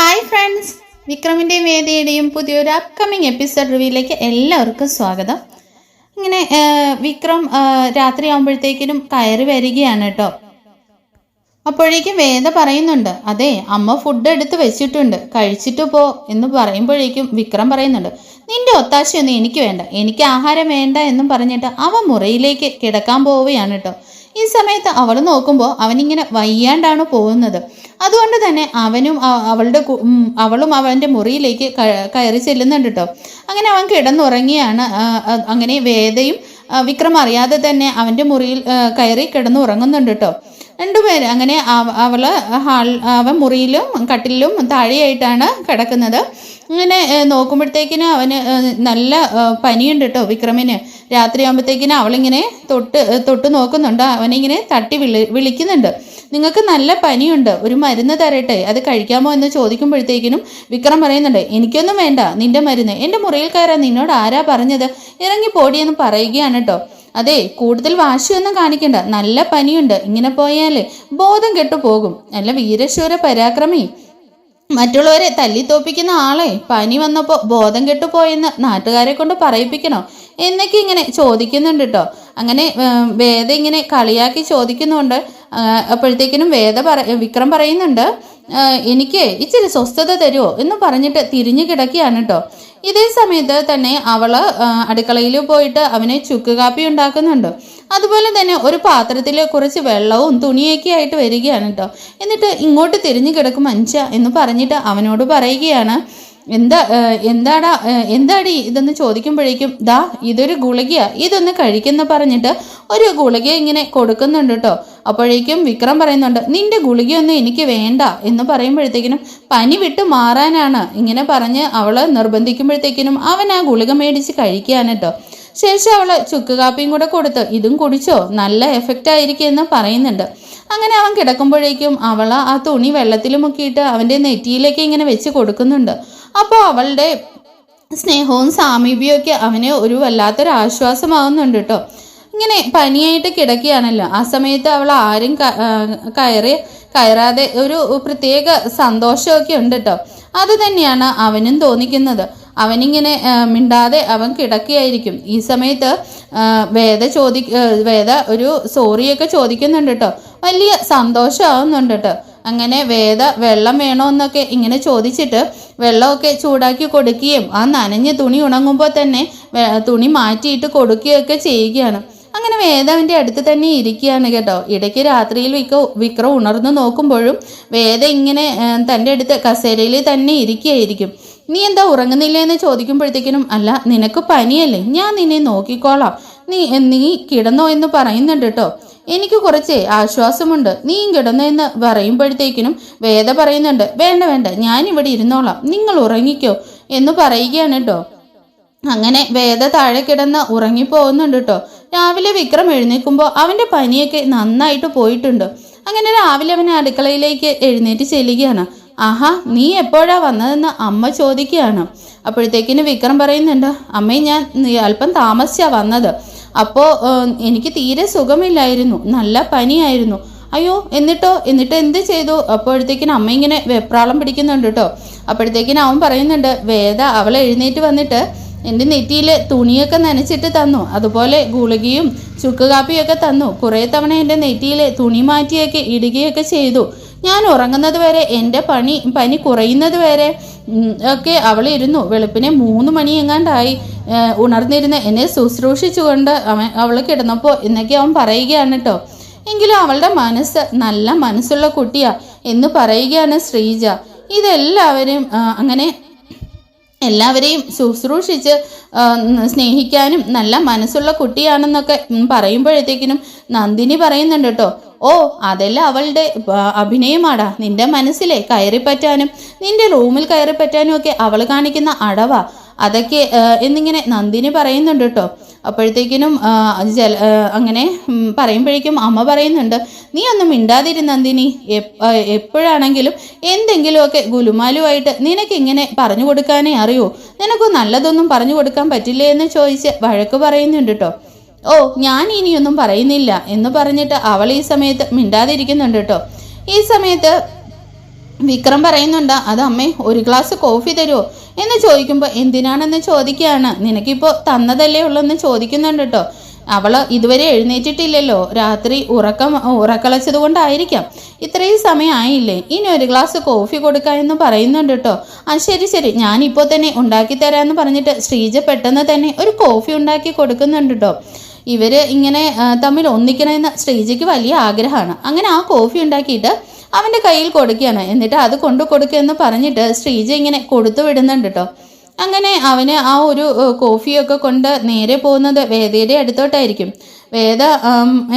Hi friends, വിക്രമിൻ്റെയും വേദിയുടെയും പുതിയൊരു upcoming episode റിവ്യൂയിലേക്ക് എല്ലാവർക്കും സ്വാഗതം. ഇങ്ങനെ വിക്രം രാത്രിയാകുമ്പോഴത്തേക്കിനും കയറി വരികയാണ് കേട്ടോ. അപ്പോഴേക്കും വേദ പറയുന്നുണ്ട്, അതെ അമ്മ ഫുഡ് എടുത്ത് വെച്ചിട്ടുണ്ട്, കഴിച്ചിട്ട് പോ എന്ന് പറയുമ്പോഴേക്കും വിക്രം പറയുന്നുണ്ട്, നിന്റെ ഒത്താശയൊന്നും എനിക്ക് വേണ്ട, എനിക്ക് ആഹാരം വേണ്ട എന്നും പറഞ്ഞിട്ട് അവൻ മുറിയിലേക്ക് കിടക്കാൻ പോവുകയാണ് കേട്ടോ. ഈ സമയത്ത് അവൾ നോക്കുമ്പോൾ അവനിങ്ങനെ വയ്യാണ്ടാണ് പോകുന്നത്. അതുകൊണ്ട് തന്നെ അവളും അവൻ്റെ മുറിയിലേക്ക് കയറി ചെല്ലുന്നുണ്ട് കേട്ടോ. അങ്ങനെ അവൻ കിടന്നുറങ്ങിയാണ്. അങ്ങനെ വേദയും വിക്രം അറിയാതെ തന്നെ അവൻ്റെ മുറിയിൽ കയറി കിടന്നുറങ്ങുന്നുണ്ട് കേട്ടോ. രണ്ടുപേര് അങ്ങനെ അവൻ മുറിയിലും കട്ടിലും താഴെയായിട്ടാണ് കിടക്കുന്നത്. ഇങ്ങനെ നോക്കുമ്പോഴത്തേക്കിന് അവന് നല്ല പനിയുണ്ട് കേട്ടോ വിക്രമിന്. രാത്രിയാകുമ്പോഴത്തേക്കിന് അവളിങ്ങനെ തൊട്ട് നോക്കുന്നുണ്ട്, അവനിങ്ങനെ തട്ടി വിളിക്കുന്നുണ്ട്, നിങ്ങൾക്ക് നല്ല പനിയുണ്ട്, ഒരു മരുന്ന് തരട്ടെ, അത് കഴിക്കാമോ എന്ന് ചോദിക്കുമ്പോഴത്തേക്കിനും വിക്രം പറയുന്നുണ്ട്, എനിക്കൊന്നും വേണ്ട നിന്റെ മരുന്ന്, എൻ്റെ മുറിയിൽ കയറാൻ നിന്നോട് ആരാ പറഞ്ഞത്, ഇറങ്ങി പോടിയെന്ന് പറയുകയാണ് കേട്ടോ. അതെ, കൂടുതൽ വാശിയൊന്നും കാണിക്കണ്ട, നല്ല പനിയുണ്ട്, ഇങ്ങനെ പോയാലേ ബോധം കെട്ടു പോകും, നല്ല വീരശൂര പരാക്രമി, മറ്റുള്ളവരെ തല്ലിത്തോപ്പിക്കുന്ന ആളെ പനി വന്നപ്പോൾ ബോധം കെട്ടുപോയെന്ന് നാട്ടുകാരെ കൊണ്ട് പറയിപ്പിക്കണോ എന്നൊക്കെ ഇങ്ങനെ ചോദിക്കുന്നുണ്ട് കേട്ടോ. അങ്ങനെ വേദ ഇങ്ങനെ കളിയാക്കി ചോദിക്കുന്നുണ്ട്. അപ്പോഴത്തേക്കിനും വിക്രം പറയുന്നുണ്ട്, എനിക്ക് ഇച്ചിരി സ്വസ്ഥത തരുമോ എന്ന് പറഞ്ഞിട്ട് തിരിഞ്ഞു കിടക്കുകയാണ് കേട്ടോ. ഇതേ സമയത്ത് തന്നെ അവൾ അടുക്കളയിൽ പോയിട്ട് അവന് ചുക്ക് കാപ്പി ഉണ്ടാക്കുന്നുണ്ട്. അതുപോലെ തന്നെ ഒരു പാത്രത്തിൽ കുറച്ച് വെള്ളവും തുണിയൊക്കെ ആയിട്ട് വരികയാണ് കേട്ടോ. എന്നിട്ട് ഇങ്ങോട്ട് തിരിഞ്ഞു കിടക്കും മനുഷ്യ എന്ന് പറഞ്ഞിട്ട് അവനോട് പറയുകയാണ്, എന്താടി ഇതെന്ന് ചോദിക്കുമ്പോഴേക്കും, ദാ ഇതൊരു ഗുളികയാ, ഇതൊന്ന് കഴിക്കുന്ന പറഞ്ഞിട്ട് ഒരു ഗുളിക ഇങ്ങനെ കൊടുക്കുന്നുണ്ട് കേട്ടോ. അപ്പോഴേക്കും വിക്രം പറയുന്നുണ്ട്, നിന്റെ ഗുളികയൊന്നും എനിക്ക് വേണ്ട എന്ന് പറയുമ്പോഴത്തേക്കിനും പനി വിട്ട് മാറാനാണ് ഇങ്ങനെ പറഞ്ഞ് അവൾ നിർബന്ധിക്കുമ്പോഴത്തേക്കിനും അവൻ ആ ഗുളിക മേടിച്ച് കഴിക്കുകയാണ് കേട്ടോ. ശേഷം അവൾ ചുക്ക് കാപ്പിയും കൂടെ കൊടുത്ത്, ഇതും കുടിച്ചോ, നല്ല എഫക്റ്റ് ആയിരിക്കും എന്ന് പറയുന്നുണ്ട്. അങ്ങനെ അവൻ കിടക്കുമ്പോഴേക്കും അവൾ ആ തുണി വെള്ളത്തിൽ മുക്കിയിട്ട് അവൻ്റെ നെറ്റിയിലേക്ക് ഇങ്ങനെ വെച്ച് കൊടുക്കുന്നുണ്ട്. അപ്പോൾ അവളുടെ സ്നേഹവും സാമീപ്യവും ഒക്കെ അവന് ഒരു വല്ലാത്തൊരു ആശ്വാസമാകുന്നുണ്ട് കേട്ടോ. ഇങ്ങനെ പനിയായിട്ട് കിടക്കുകയാണല്ലോ, ആ സമയത്ത് അവൾ ആരും കയറാതെ ഒരു പ്രത്യേക സന്തോഷമൊക്കെ ഉണ്ട് കേട്ടോ. അത് തന്നെയാണ് അവനും തോന്നിക്കുന്നത്. അവനിങ്ങനെ മിണ്ടാതെ അവൻ കിടക്കുകയായിരിക്കും. ഈ സമയത്ത് വേദ ഒരു സോറിയൊക്കെ ചോദിക്കുന്നുണ്ട് കേട്ടോ. വലിയ സന്തോഷമാവുന്നുണ്ട് കേട്ടോ. അങ്ങനെ വേദ വെള്ളം വേണമെന്നൊക്കെ ഇങ്ങനെ ചോദിച്ചിട്ട് വെള്ളമൊക്കെ ചൂടാക്കി കൊടുക്കുകയും ആ നനഞ്ഞ തുണി ഉണങ്ങുമ്പോൾ തന്നെ തുണി മാറ്റിയിട്ട് കൊടുക്കുകയൊക്കെ ചെയ്യുകയാണ്. അങ്ങനെ വേദവൻ്റെ അടുത്ത് തന്നെ ഇരിക്കുകയാണ് കേട്ടോ. ഇടയ്ക്ക് രാത്രിയിൽ വിക്രം ഉണർന്നു നോക്കുമ്പോഴും വേദ ഇങ്ങനെ തൻ്റെ അടുത്ത് കസേരയിൽ തന്നെ ഇരിക്കുകയായിരിക്കും. നീ എന്താ ഉറങ്ങുന്നില്ല എന്ന് ചോദിക്കുമ്പോഴത്തേക്കിനും, അല്ല നിനക്ക് പനിയല്ലേ, ഞാൻ നിന്നെ നോക്കിക്കോളാം, നീ കിടന്നോ എന്ന് പറയുന്നുണ്ട് കേട്ടോ. എനിക്ക് കുറച്ച് ആശ്വാസമുണ്ട്, നീയും കിടന്നോ എന്ന് പറയുമ്പോഴത്തേക്കിനും വേദ പറയുന്നുണ്ട്, വേണ്ട ഞാനിവിടെ ഇരുന്നോളാം, നിങ്ങൾ ഉറങ്ങിക്കോ എന്ന് പറയുകയാണ് കേട്ടോ. അങ്ങനെ വേദ താഴെ കിടന്ന് ഉറങ്ങിപ്പോകുന്നുണ്ട് കേട്ടോ. രാവിലെ വിക്രം എഴുന്നേൽക്കുമ്പോൾ അവൻ്റെ പനിയൊക്കെ നന്നായിട്ട് പോയിട്ടുണ്ട്. അങ്ങനെ രാവിലെ അവൻ അടുക്കളയിലേക്ക് എഴുന്നേറ്റ് ചെല്ലുകയാണ്. ആഹാ, നീ എപ്പോഴാ വന്നതെന്ന് അമ്മ ചോദിക്കുകയാണ്. അപ്പോഴത്തേക്കിന് വിക്രം പറയുന്നുണ്ട്, അമ്മേ ഞാൻ അല്പം താമസിച്ചാ വന്നത്, അപ്പോൾ എനിക്ക് തീരെ സുഖമില്ലായിരുന്നു, നല്ല പനിയായിരുന്നു. അയ്യോ, എന്നിട്ട് എന്ത് ചെയ്തു? അപ്പോഴത്തേക്കിന് അമ്മ ഇങ്ങനെ വെപ്രാളം പിടിക്കുന്നുണ്ട് കേട്ടോ. അപ്പോഴത്തേക്കിന് അവൻ പറയുന്നുണ്ട്, വേദ അവൾ എഴുന്നേറ്റ് വന്നിട്ട് എൻ്റെ നെറ്റിയിൽ തുണിയൊക്കെ നനച്ചിട്ട് തന്നു, അതുപോലെ ഗുളികയും ചുക്ക് കാപ്പിയൊക്കെ തന്നു, കുറേ തവണ എൻ്റെ നെറ്റിയിൽ തുണി മാറ്റിയൊക്കെ ഇടുകയൊക്കെ ചെയ്തു. ഞാൻ ഉറങ്ങുന്നത് വരെ, എൻ്റെ പനി കുറയുന്നത് വരെ ഒക്കെ അവൾ ഇരുന്നു. വെളുപ്പിനെ 3 മണി എങ്ങാണ്ടായി ഉണർന്നിരുന്ന് എന്നെ ശുശ്രൂഷിച്ചുകൊണ്ട് അവൾ കിടന്നപ്പോൾ എന്നൊക്കെ അവൻ പറയുകയാണ് കേട്ടോ. എങ്കിലും അവളുടെ മനസ്സ് നല്ല മനസ്സുള്ള കുട്ടിയാ എന്ന് പറയുകയാണ് ശ്രീജ. ഇതെല്ലാവരും അങ്ങനെ എല്ലാവരെയും ശുശ്രൂഷിച്ച് സ്നേഹിക്കാനും നല്ല മനസ്സുള്ള കുട്ടിയാണെന്നൊക്കെ പറയുമ്പോഴത്തേക്കിനും നന്ദിനി പറയുന്നുണ്ട് കേട്ടോ. ഓ, അതെല്ലാം അവളുടെ അഭിനയമാടാ, നിന്റെ മനസ്സിലെ കയറിപ്പറ്റാനും നിന്റെ റൂമിൽ കയറിപ്പറ്റാനും ഒക്കെ അവൾ കാണിക്കുന്ന അടവാ അതൊക്കെ എന്നിങ്ങനെ നന്ദിനി പറയുന്നുണ്ട് കേട്ടോ. അപ്പോഴത്തേക്കിനും അങ്ങനെ പറയുമ്പോഴേക്കും അമ്മ പറയുന്നുണ്ട്, നീ ഒന്നും മിണ്ടാതിരുന്ന നന്ദിനി, എപ്പോഴാണെങ്കിലും എന്തെങ്കിലുമൊക്കെ ഗുലുമാലുമായിട്ട് നിനക്ക് ഇങ്ങനെ പറഞ്ഞു കൊടുക്കാനേ അറിയൂ, നിനക്ക് നല്ലതൊന്നും പറഞ്ഞു കൊടുക്കാൻ പറ്റില്ലേ എന്ന് ചോദിച്ച് വഴക്ക് പറയുന്നുണ്ട് കേട്ടോ. ഓ, ഞാൻ ഇനിയൊന്നും പറയുന്നില്ല എന്ന് പറഞ്ഞിട്ട് അവൾ ഈ സമയത്ത് മിണ്ടാതിരിക്കുന്നുണ്ട് കേട്ടോ. ഈ സമയത്ത് വിക്രം പറയുന്നുണ്ട്, അത് അമ്മേ ഒരു ഗ്ലാസ് കോഫി തരുമോ എന്ന് ചോദിക്കുമ്പോൾ എന്തിനാണെന്ന് ചോദിക്കുകയാണ്. നിനക്കിപ്പോൾ തന്നതല്ലേ ഉള്ളൂ എന്ന് ചോദിക്കുന്നുണ്ട് കേട്ടോ. അവൾ ഇതുവരെ എഴുന്നേറ്റിട്ടില്ലല്ലോ, രാത്രി ഉറക്കളച്ചത് കൊണ്ടായിരിക്കാം, ഇത്രയും സമയം ആയില്ലേ, ഇനി ഒരു ഗ്ലാസ് കോഫി കൊടുക്കാം എന്ന് പറയുന്നുണ്ട് കേട്ടോ. ആ ശരി ശരി, ഞാനിപ്പോൾ തന്നെ ഉണ്ടാക്കി തരാമെന്ന് പറഞ്ഞിട്ട് ശ്രീജ പെട്ടെന്ന് തന്നെ ഒരു കോഫി ഉണ്ടാക്കി കൊടുക്കുന്നുണ്ട് കേട്ടോ. ഇവർ ഇങ്ങനെ തമ്മിൽ ഒന്നിക്കണമെന്ന് ശ്രീജയ്ക്ക് വലിയ ആഗ്രഹമാണ്. അങ്ങനെ ആ കോഫി ഉണ്ടാക്കിയിട്ട് അവൻ്റെ കയ്യിൽ കൊടുക്കുകയാണ്. എന്നിട്ട് അത് കൊണ്ടു കൊടുക്കുകയെന്ന് പറഞ്ഞിട്ട് ശ്രീജ ഇങ്ങനെ കൊടുത്തു വിടുന്നുണ്ട് കേട്ടോ. അങ്ങനെ അവന് ആ ഒരു കോഫിയൊക്കെ കൊണ്ട് നേരെ പോകുന്നത് വേദയുടെ അടുത്തോട്ടായിരിക്കും. വേദ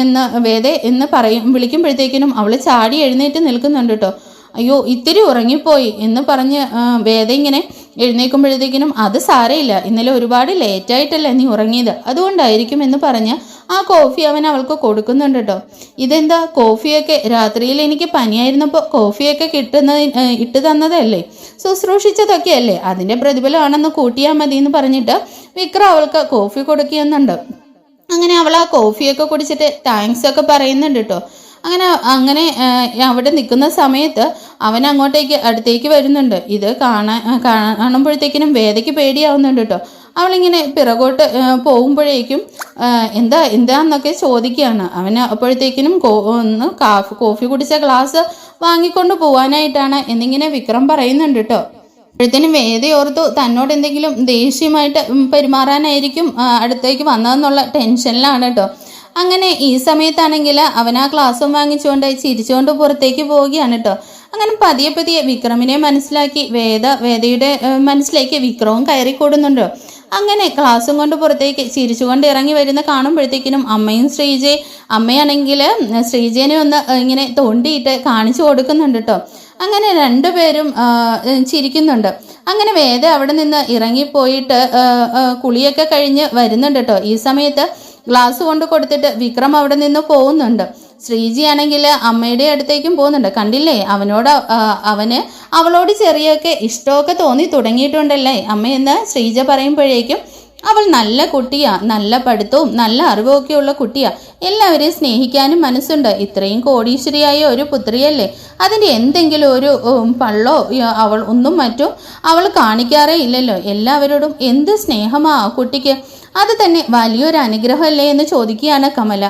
എന്ന് വിളിക്കുമ്പോഴത്തേക്കിനും അവൾ ചാടി എഴുന്നേറ്റ് നിൽക്കുന്നുണ്ട് കേട്ടോ. അയ്യോ ഇത്തിരി ഉറങ്ങിപ്പോയി എന്ന് പറഞ്ഞ് വേദ ഇങ്ങനെ എഴുന്നേൽക്കുമ്പോഴത്തേക്കിനും അത് സാരയില്ല, ഇന്നലെ ഒരുപാട് ലേറ്റായിട്ടല്ലേ നീ ഉറങ്ങിയത്, അതുകൊണ്ടായിരിക്കും എന്ന് പറഞ്ഞ് ആ കോഫി അവൻ അവൾക്ക് കൊടുക്കുന്നുണ്ട് കേട്ടോ. ഇതെന്താ കോഫിയൊക്കെ രാത്രിയിൽ എനിക്ക് പനിയായിരുന്നപ്പോൾ കോഫിയൊക്കെ ഇട്ട് തന്നതല്ലേ, ശുശ്രൂഷിച്ചതൊക്കെ അല്ലേ, അതിൻ്റെ പ്രതിഫലമാണെന്ന് കൂട്ടിയാൽ മതി എന്ന് പറഞ്ഞിട്ട് വിക്രം അവൾക്ക് കോഫി കൊടുക്കുന്നുണ്ട്. അങ്ങനെ അവൾ ആ കോഫിയൊക്കെ കുടിച്ചിട്ട് താങ്ക്സ് ഒക്കെ പറയുന്നുണ്ട് കേട്ടോ. അങ്ങനെ അവിടെ നിൽക്കുന്ന സമയത്ത് അവൻ അടുത്തേക്ക് വരുന്നുണ്ട്. ഇത് കാണുമ്പോഴത്തേക്കിനും വേദയ്ക്ക് പേടിയാവുന്നുണ്ട് കേട്ടോ. അവളിങ്ങനെ പിറകോട്ട് പോകുമ്പോഴേക്കും എന്താന്നൊക്കെ ചോദിക്കുകയാണ്. അവന് അപ്പോഴത്തേക്കിനും ഒന്ന് കോഫി കുടിച്ച ഗ്ലാസ് വാങ്ങിക്കൊണ്ട് പോവാനായിട്ടാണ് എന്നിങ്ങനെ വിക്രം പറയുന്നുണ്ട് കേട്ടോ. അപ്പോഴത്തേനും വേദയോർത്തു തന്നോട് എന്തെങ്കിലും ദേഷ്യമായിട്ട് പെരുമാറാനായിരിക്കും അടുത്തേക്ക് വന്നതെന്നുള്ള ടെൻഷനിലാണ് കേട്ടോ. അങ്ങനെ ഈ സമയത്താണെങ്കിൽ അവൻ ആ ഗ്ലാസ്സും വാങ്ങിച്ചുകൊണ്ട് ചിരിച്ചുകൊണ്ട് പുറത്തേക്ക് പോവുകയാണ് കേട്ടോ. അങ്ങനെ പതിയെ വിക്രമിനെ മനസ്സിലാക്കി വേദയുടെ മനസ്സിലേക്ക് വിക്രവും കയറിക്കൂടുന്നുണ്ടോ. അങ്ങനെ ക്ലാസ്സും കൊണ്ട് പുറത്തേക്ക് ചിരിച്ചുകൊണ്ട് ഇറങ്ങി വരുന്ന കാണുമ്പോഴത്തേക്കിനും അമ്മയാണെങ്കിൽ ശ്രീജേനെ ഒന്ന് ഇങ്ങനെ തോണ്ടിയിട്ട് കാണിച്ചു കൊടുക്കുന്നുണ്ട് കേട്ടോ. അങ്ങനെ രണ്ടുപേരും ചിരിക്കുന്നുണ്ട്. അങ്ങനെ വേദ അവിടെ നിന്ന് ഇറങ്ങിപ്പോയിട്ട് കുളിയൊക്കെ കഴിഞ്ഞ് വരുന്നുണ്ട് കേട്ടോ. ഈ സമയത്ത് ഗ്ലാസ് കൊണ്ട് കൊടുത്തിട്ട് വിക്രം അവിടെ നിന്ന് പോകുന്നുണ്ട്. ശ്രീജി ആണെങ്കിൽ അമ്മയുടെ അടുത്തേക്കും പോകുന്നുണ്ട്. കണ്ടില്ലേ, അവളോട് ചെറിയൊക്കെ ഇഷ്ടമൊക്കെ തോന്നി തുടങ്ങിയിട്ടുണ്ടല്ലേ അമ്മയെന്ന് ശ്രീജ പറയുമ്പോഴേക്കും അവൾ നല്ല കുട്ടിയാ, നല്ല പഠിത്തവും നല്ല അറിവും ഉള്ള കുട്ടിയാ, എല്ലാവരെയും സ്നേഹിക്കാനും മനസ്സുണ്ട്, ഇത്രയും കോടീശ്വരിയായ ഒരു പുത്രിയല്ലേ, അതിൻ്റെ എന്തെങ്കിലും ഒരു പള്ളോ അവൾ ഒന്നും മറ്റും അവൾ കാണിക്കാറേ ഇല്ലല്ലോ, എല്ലാവരോടും എന്ത് സ്നേഹമാ കുട്ടിക്ക്, അത് തന്നെ വലിയൊരു അനുഗ്രഹമല്ലേ എന്ന് ചോദിക്കുകയാണ് കമല.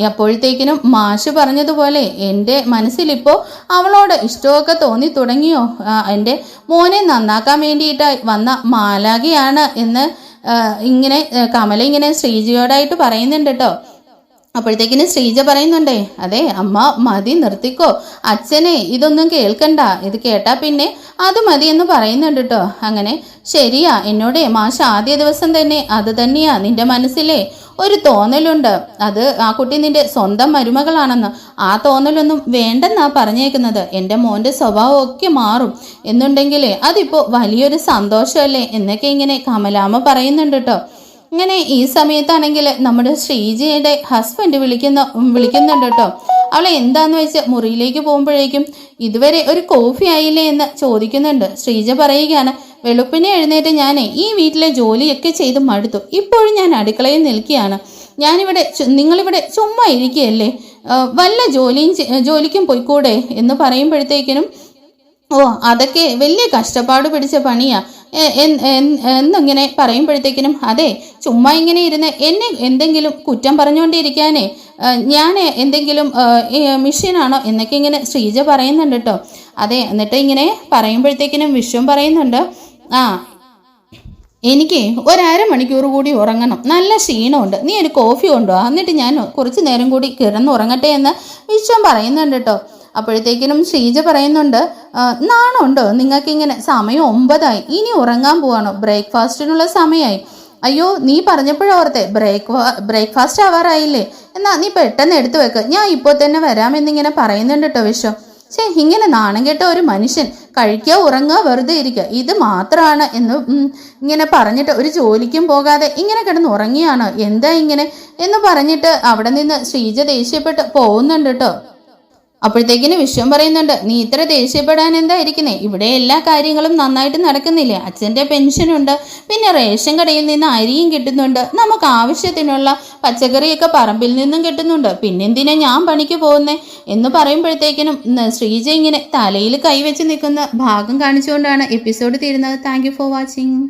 അപ്പോഴത്തേക്കിനും മാഷ് പറഞ്ഞതുപോലെ എൻ്റെ മനസ്സിലിപ്പോൾ അവളോട് ഇഷ്ടമൊക്കെ തോന്നി തുടങ്ങിയോ, എൻ്റെ മോനെ നന്നാക്കാൻ വേണ്ടിയിട്ടായി വന്ന മാലാഖയാണ് എന്ന് കമല ഇങ്ങനെ ശ്രീജയോടായിട്ട് പറയുന്നുണ്ട് കേട്ടോ. അപ്പോഴത്തേക്കിന് ശ്രീജ പറയുന്നുണ്ടേ, അതെ അമ്മ മതി നിർത്തിക്കോ, അച്ഛനെ ഇതൊന്നും കേൾക്കണ്ട, ഇത് കേട്ടാ പിന്നെ അത് മതി എന്ന് പറയുന്നുണ്ട് കേട്ടോ. അങ്ങനെ ശരിയാ, എന്നോട് മാഷ് ആദ്യ ദിവസം തന്നെ അത് തന്നെയാ നിന്റെ മനസ്സിലെ ഒരു തോന്നലുണ്ട്, അത് ആ കുട്ടി നിന്റെ സ്വന്തം മരുമകളാണെന്ന്, ആ തോന്നലൊന്നും വേണ്ടെന്നാ പറഞ്ഞേക്കുന്നത്, എൻ്റെ മോൻ്റെ സ്വഭാവമൊക്കെ മാറും എന്നുണ്ടെങ്കിലേ അതിപ്പോൾ വലിയൊരു സന്തോഷമല്ലേ എന്നൊക്കെ ഇങ്ങനെ കമലാമ്മ പറയുന്നുണ്ട് കേട്ടോ. ഇങ്ങനെ ഈ സമയത്താണെങ്കിൽ നമ്മുടെ ശ്രീജയുടെ ഹസ്ബൻഡ് വിളിക്കുന്നുണ്ട് കേട്ടോ. അവളെ എന്താന്ന് വെച്ച് മുറിയിലേക്ക് പോകുമ്പോഴേക്കും ഇതുവരെ ഒരു കോഫി ആയില്ലേ എന്ന് ചോദിക്കുന്നുണ്ട്. ശ്രീജ പറയുകയാണ്, വെളുപ്പിനെ എഴുന്നേറ്റ് ഞാൻ ഈ വീട്ടിലെ ജോലിയൊക്കെ ചെയ്ത് മടുത്തു, ഇപ്പോഴും ഞാൻ അടുക്കളയിൽ നിൽക്കുകയാണ്, നിങ്ങളിവിടെ ചുമ്മാ ഇരിക്കുകയല്ലേ, വല്ല ജോലിക്കും പോയിക്കൂടെ എന്ന് പറയുമ്പോഴത്തേക്കിനും അതൊക്കെ വലിയ കഷ്ടപ്പാട് പിടിച്ച പണിയാ എന്നിങ്ങനെ പറയുമ്പോഴത്തേക്കിനും അതെ ചുമ്മാ ഇങ്ങനെ ഇരുന്ന് എന്നെ എന്തെങ്കിലും കുറ്റം പറഞ്ഞുകൊണ്ടിരിക്കാനേ ഞാൻ എന്തെങ്കിലും മെഷീനാണോ എന്നൊക്കെ ഇങ്ങനെ ശ്രീജ പറയുന്നുണ്ട് കേട്ടോ. അതെ, എന്നിട്ട് ഇങ്ങനെ പറയുമ്പോഴത്തേക്കിനും വിശ്വം പറയുന്നുണ്ട്, എനിക്ക് ഒരമണിക്കൂർ കൂടി ഉറങ്ങണം, നല്ല ക്ഷീണമുണ്ട്, നീ ഒരു കോഫി കൊണ്ടുവാ, എന്നിട്ട് ഞാൻ കുറച്ച് നേരം കൂടി കിടന്നുറങ്ങട്ടെ എന്ന് വിശ്വം പറയുന്നുണ്ട് കേട്ടോ. അപ്പോഴത്തേക്കിനും ശ്രീജ പറയുന്നുണ്ട്, നാണുണ്ടോ നിങ്ങൾക്കിങ്ങനെ, സമയം 9 ഇനി ഉറങ്ങാൻ പോവാണോ, ബ്രേക്ക്ഫാസ്റ്റിനുള്ള സമയമായി. അയ്യോ നീ പറഞ്ഞപ്പോഴോർത്തെ ബ്രേക്ക്ഫാസ്റ്റ് ആവാറായില്ലേ, എന്നാ നീ പെട്ടെന്ന് എടുത്തു വെക്ക്, ഞാൻ ഇപ്പോൾ തന്നെ വരാമെന്നിങ്ങനെ പറയുന്നുണ്ട് കേട്ടോ വിശ്വം. ഇങ്ങനെ നാണം കേട്ട ഒരു മനുഷ്യൻ, കഴിക്കുക ഉറങ്ങുക വെറുതെ ഇരിക്കുക ഇത് മാത്രമാണ് എന്ന് ഇങ്ങനെ പറഞ്ഞിട്ട് ഒരു ജോലിക്കും പോകാതെ ഇങ്ങനെ കിടന്ന് ഉറങ്ങിയാണ്, എന്താ ഇങ്ങനെ എന്ന് പറഞ്ഞിട്ട് അവിടെ നിന്ന് ശ്രീജ ദേഷ്യപ്പെട്ട് പോകുന്നുണ്ട് കേട്ടോ. അപ്പോഴത്തേക്കിന് വിശ്വം പറയുന്നുണ്ട്, നീ ഇത്ര ദേഷ്യപ്പെടാൻ എന്താ ഇരിക്കുന്നേ? ഇവിടെ എല്ലാ കാര്യങ്ങളും നന്നായിട്ട് നടക്കുന്നില്ലേ? അച്ഛൻ്റെ പെൻഷനുണ്ട്, പിന്നെ റേഷൻ കടയിൽ നിന്ന് അരിയും കിട്ടുന്നുണ്ട്, നമുക്ക് ആവശ്യത്തിനുള്ള പച്ചക്കറിയൊക്കെ പറമ്പിൽ നിന്നും കിട്ടുന്നുണ്ട്, പിന്നെന്തിനാ ഞാൻ പണിക്ക് പോകുന്നേ എന്ന് പറയുമ്പോഴത്തേക്കിനും ശ്രീജ ഇങ്ങനെ തലയിൽ കൈവച്ച് നിൽക്കുന്ന ഭാഗം കാണിച്ചുകൊണ്ടാണ് എപ്പിസോഡ് തീരുന്നത്. Thank you for watching.